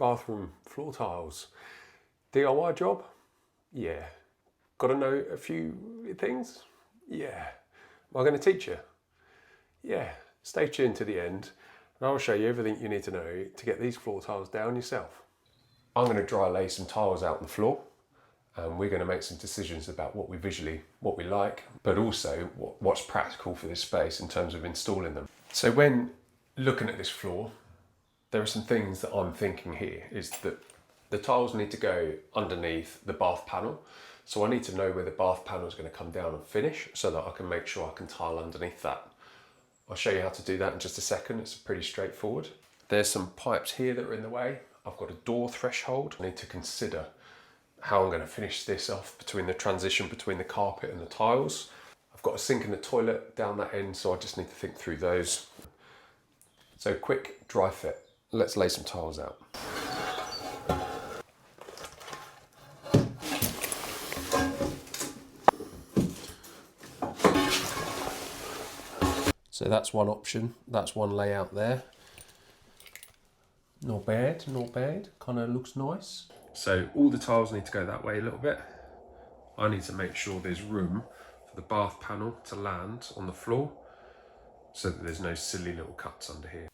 bathroom floor tiles. DIY job? Yeah. Got to know a few things? Yeah. Am I going to teach you? Yeah. Stay tuned to the end and I'll show you everything you need to know to get these floor tiles down yourself. I'm going to dry lay some tiles out on the floor and we're going to make some decisions about what we like, but also what's practical for this space in terms of installing them. So when looking at this floor, there are some things that I'm thinking here is that the tiles need to go underneath the bath panel. So I need to know where the bath panel is going to come down and finish so that I can make sure I can tile underneath that. I'll show you how to do that in just a second. It's pretty straightforward. There's some pipes here that are in the way. I've got a door threshold. I need to consider how I'm going to finish this off between the transition between the carpet and the tiles. I've got a sink and a toilet down that end, so I just need to think through those. So quick dry fit. Let's lay some tiles out. So that's one option, that's one layout there. Not bad, not bad, kind of looks nice. So all the tiles need to go that way a little bit. I need to make sure there's room for the bath panel to land on the floor so that there's no silly little cuts under here.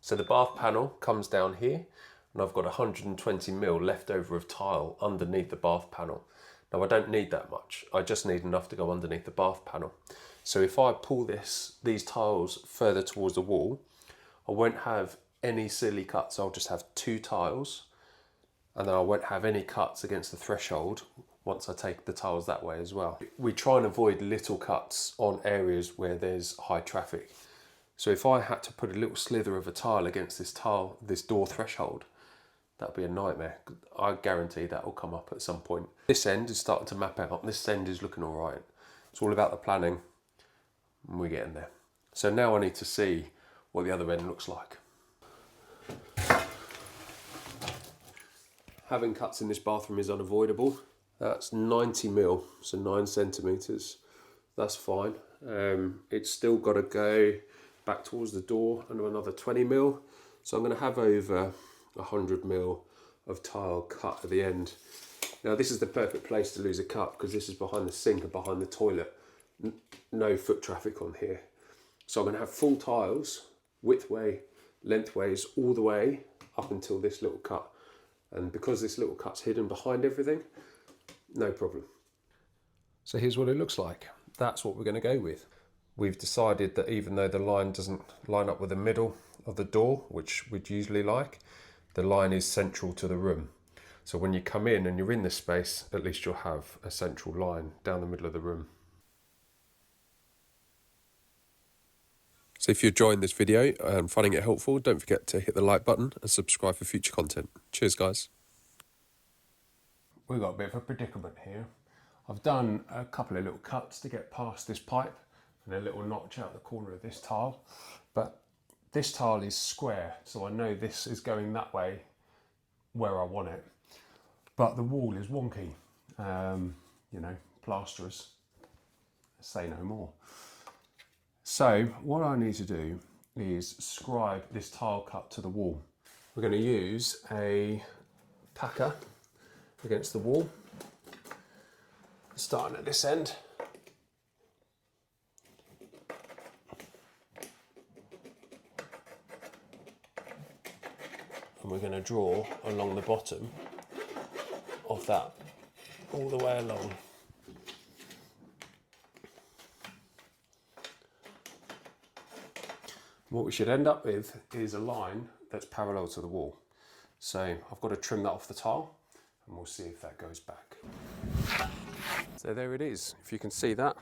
So the bath panel comes down here and I've got 120mm left over of tile underneath the bath panel. Now I don't need that much, I just need enough to go underneath the bath panel. So if I pull these tiles further towards the wall, I won't have any silly cuts, I'll just have 2 tiles and then I won't have any cuts against the threshold once I take the tiles that way as well. We try and avoid little cuts on areas where there's high traffic. So if I had to put a little slither of a tile against this door threshold, that'd be a nightmare. I guarantee that will come up at some point. This end is starting to map out. This end is looking all right. It's all about the planning and we're getting there. So now I need to see what the other end looks like. Having cuts in this bathroom is unavoidable. That's 90mm, so 9cm. That's fine. It's still got to go back towards the door and another 20mm. So I'm going to have over 100mm of tile cut at the end. Now this is the perfect place to lose a cut because this is behind the sink and behind the toilet. No foot traffic on here. So I'm going to have full tiles, widthway, lengthways, all the way up until this little cut. And because this little cut's hidden behind everything, no problem. So here's what it looks like. That's what we're going to go with. We've decided that even though the line doesn't line up with the middle of the door, which we'd usually like, the line is central to the room. So when you come in and you're in this space, at least you'll have a central line down the middle of the room. So if you're enjoying this video and finding it helpful, don't forget to hit the like button and subscribe for future content. Cheers, guys. We've got a bit of a predicament here. I've done a couple of little cuts to get past this pipe and a little notch out the corner of this tile, but this tile is square, so I know this is going that way where I want it, but the wall is wonky. You know, plasterers, say no more. So what I need to do is scribe this tile cut to the wall. We're going to use a packer against the wall, starting at this end. And we're going to draw along the bottom of that all the way along. What we should end up with is a line that's parallel to the wall. So I've got to trim that off the tile and we'll see if that goes back. So there it is. If you can see that,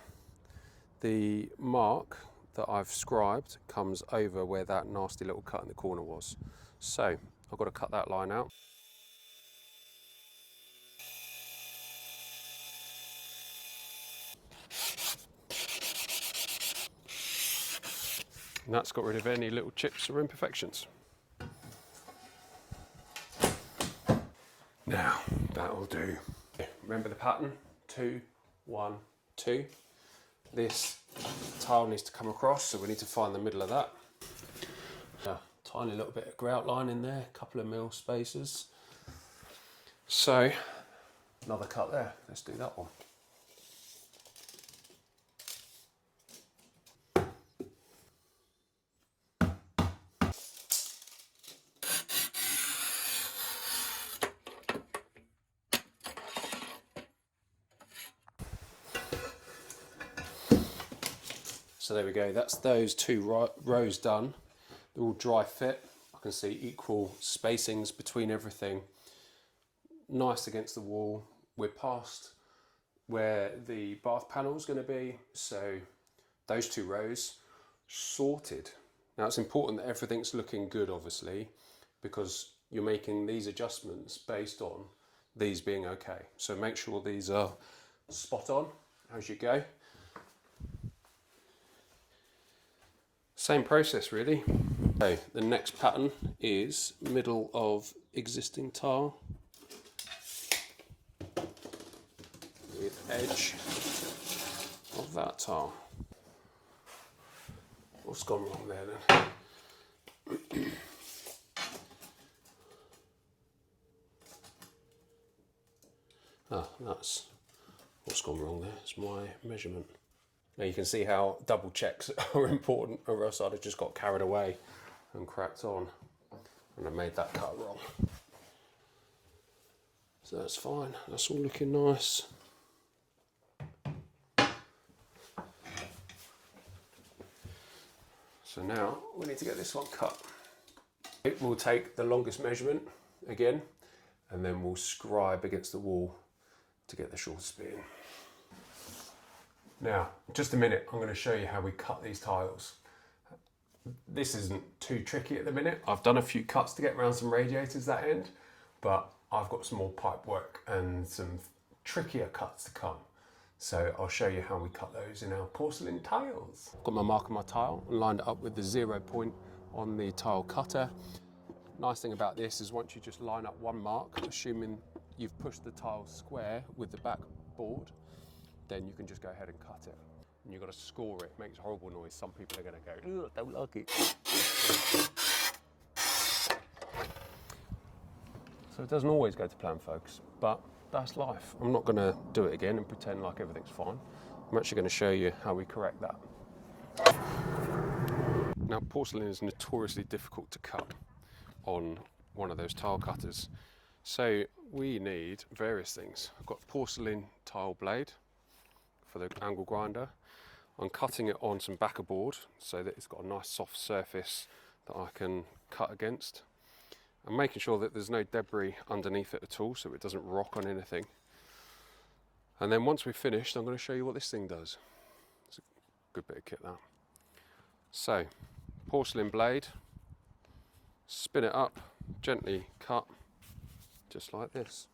the mark that I've scribed comes over where that nasty little cut in the corner was. So I've got to cut that line out. And that's got rid of any little chips or imperfections. Now, that'll do. Remember the pattern? 2, 1, 2. This tile needs to come across, so we need to find the middle of that. tiny little bit of grout line in there, a couple of mil spacers. So another cut there, let's do that one. So there we go, that's those two rows done. They're all dry fit. I can see equal spacings between everything. Nice against the wall. We're past where the bath panel is going to be, so those two rows sorted. Now it's important that everything's looking good, obviously, because you're making these adjustments based on these being okay. So make sure these are spot on as you go. Same process really. So the next pattern is middle of existing tile with edge of that tile. What's gone wrong there then? That's what's gone wrong there. It's my measurement. Now you can see how double checks are important, or else I'd have just got carried away and cracked on and I made that cut wrong. So that's fine, that's all looking nice. So now we need to get this one cut. We'll take the longest measurement again, and then we'll scribe against the wall to get the shortest bit in. Now, just a minute, I'm going to show you how we cut these tiles. This isn't too tricky at the minute. I've done a few cuts to get around some radiators that end, but I've got some more pipe work and some trickier cuts to come. So I'll show you how we cut those in our porcelain tiles. I've got my mark on my tile and lined it up with the 0 point on the tile cutter. Nice thing about this is once you just line up one mark, assuming you've pushed the tile square with the backboard, then you can just go ahead and cut it. And you've got to score it. It makes a horrible noise. Some people are going to go, "Ugh, don't like it." So it doesn't always go to plan, folks, but that's life. I'm not going to do it again and pretend like everything's fine. I'm actually going to show you how we correct that. Now, porcelain is notoriously difficult to cut on one of those tile cutters. So we need various things. I've got a porcelain tile blade for the angle grinder. I'm cutting it on some backer board so that it's got a nice soft surface that I can cut against. I'm making sure that there's no debris underneath it at all so it doesn't rock on anything. And then once we've finished, I'm going to show you what this thing does. It's a good bit of kit, that. So, porcelain blade, spin it up, gently cut, just like this.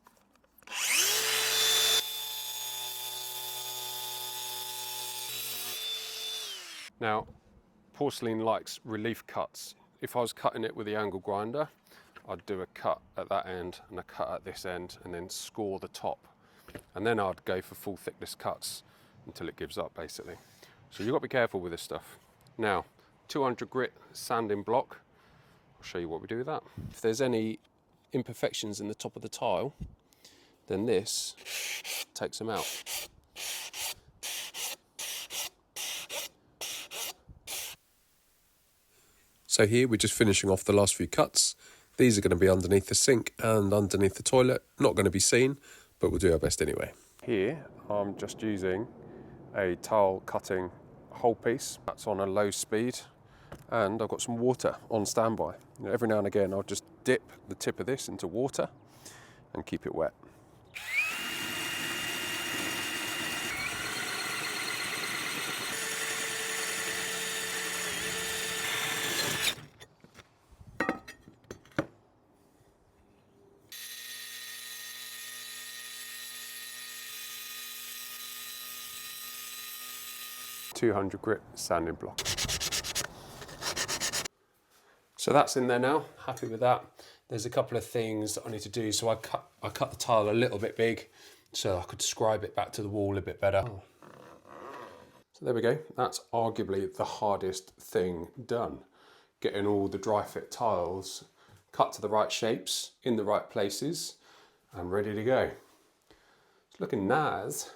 Now, porcelain likes relief cuts. If I was cutting it with the angle grinder, I'd do a cut at that end and a cut at this end and then score the top. And then I'd go for full thickness cuts until it gives up, basically. So you've got to be careful with this stuff. Now, 200 grit sanding block. I'll show you what we do with that. If there's any imperfections in the top of the tile, then this takes them out. So here we're just finishing off the last few cuts. These are going to be underneath the sink and underneath the toilet. Not going to be seen, but we'll do our best anyway. Here I'm just using a tile cutting hole piece. That's on a low speed, and I've got some water on standby. You know, every now and again I'll just dip the tip of this into water and keep it wet. .200 grit sanding block. So that's in there now, happy with that. There's a couple of things that I need to do. So I cut the tile a little bit big so I could scribe it back to the wall a bit better. So there we go, that's arguably the hardest thing done. getting all the dry fit tiles cut to the right shapes, in the right places, and ready to go. It's looking nice.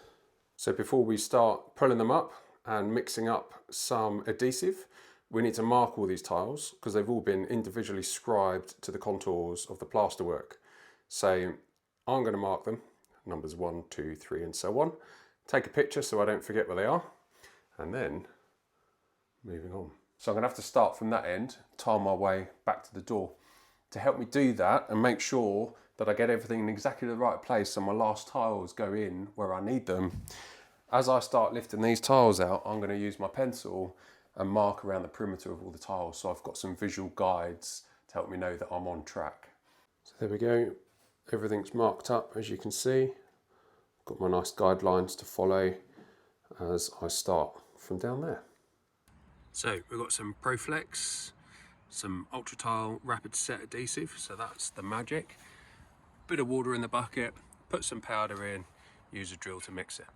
So before we start pulling them up and mixing up some adhesive, we need to mark all these tiles because they've all been individually scribed to the contours of the plasterwork. So I'm going to mark them, numbers 1, 2, 3, and so on. Take a picture so I don't forget where they are, and then moving on. So I'm going to have to start from that end, tile my way back to the door. To help me do that and make sure that I get everything in exactly the right place so my last tiles go in where I need them, as I start lifting these tiles out, I'm going to use my pencil and mark around the perimeter of all the tiles so I've got some visual guides to help me know that I'm on track. So there we go, everything's marked up as you can see. Got my nice guidelines to follow as I start from down there. So we've got some ProFlex, some Ultra Tile Rapid Set adhesive, so that's the magic. Bit of water in the bucket, put some powder in, use a drill to mix it.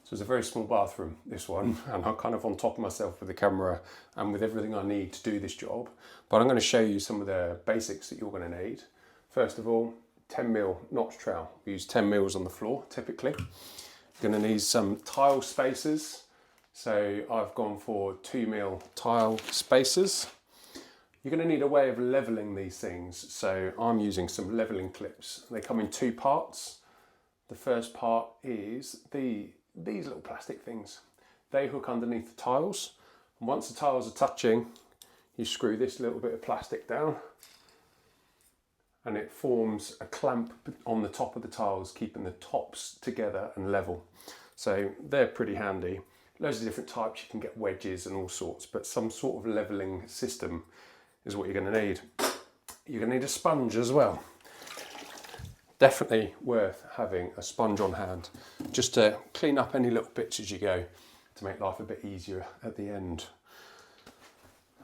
So it's a very small bathroom, this one, and I'm kind of on top of myself with the camera and with everything I need to do this job. But I'm going to show you some of the basics that you're going to need. First of all, 10mm notch trowel. We use 10 mils on the floor, typically. You're going to need some tile spacers. So I've gone for 2mm tile spacers. You're going to need a way of leveling these things. So I'm using some leveling clips. They come in two parts. The first part is these little plastic things. They hook underneath the tiles. And once the tiles are touching, you screw this little bit of plastic down and it forms a clamp on the top of the tiles, keeping the tops together and level. So they're pretty handy. Loads of different types, you can get wedges and all sorts, but some sort of leveling system is what you're going to need. You're going to need a sponge as well. Definitely worth having a sponge on hand, just to clean up any little bits as you go, to make life a bit easier at the end.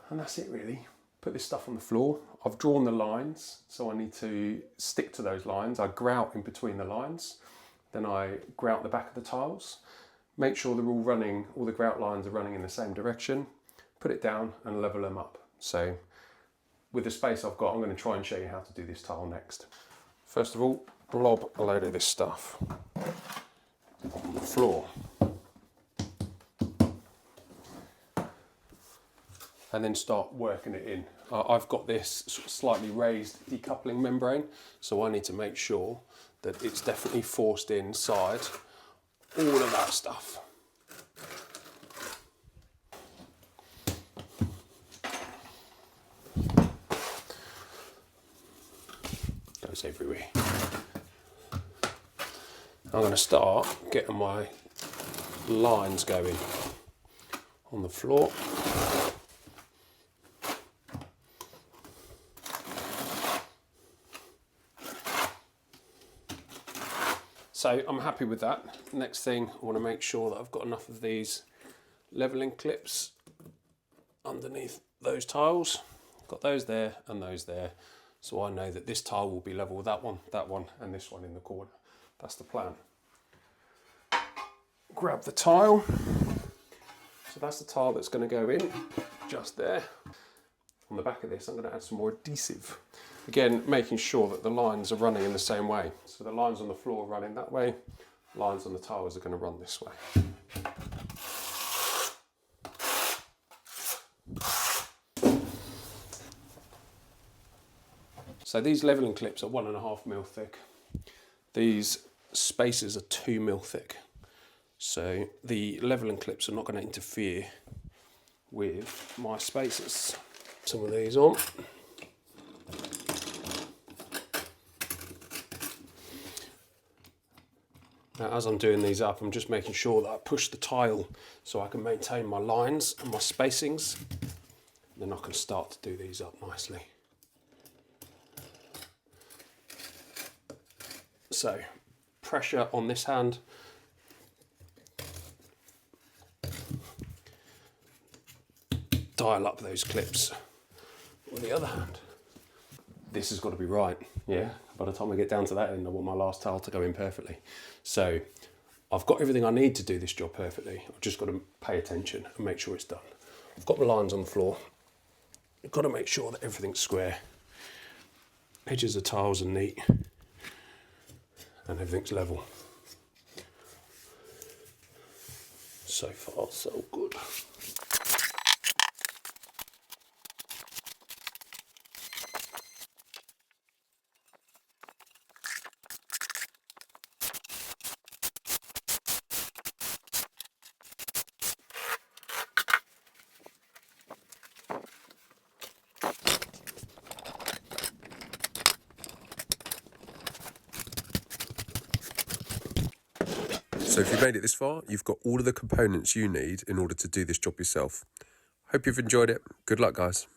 And that's it really. Put this stuff on the floor. I've drawn the lines, so I need to stick to those lines. I grout in between the lines, then I grout the back of the tiles. Make sure they're all running, all the grout lines are running in the same direction. Put it down and level them up. So with the space I've got, I'm going to try and show you how to do this tile next. First of all, blob a load of this stuff on the floor. And then start working it in. I've got this sort of slightly raised decoupling membrane, so I need to make sure that it's definitely forced inside all of that stuff. Goes everywhere. I'm going to start getting my lines going on the floor. So I'm happy with that. Next thing, I want to make sure that I've got enough of these leveling clips underneath those tiles. Got those there and those there. So I know that this tile will be level with that one, and this one in the corner. That's the plan. Grab the tile. So that's the tile that's going to go in just there. On the back of this, I'm going to add some more adhesive. Again, making sure that the lines are running in the same way. So the lines on the floor are running that way, lines on the tiles are going to run this way. So these leveling clips are 1.5mm thick. These spacers are 2mm thick. So the leveling clips are not going to interfere with my spacers. Some of these on. Now, as I'm doing these up, I'm just making sure that I push the tile so I can maintain my lines and my spacings. Then I can start to do these up nicely. So, pressure on this hand. Dial up those clips with the other hand. this has got to be right, yeah? By the time I get down to that end, I want my last tile to go in perfectly. So I've got everything I need to do this job perfectly. I've just got to pay attention and make sure it's done. I've got my lines on the floor. I've got to make sure that everything's square. Edges of tiles are neat and everything's level. So far, so good. So if you've made it this far, you've got all of the components you need in order to do this job yourself. Hope you've enjoyed it. Good luck, guys.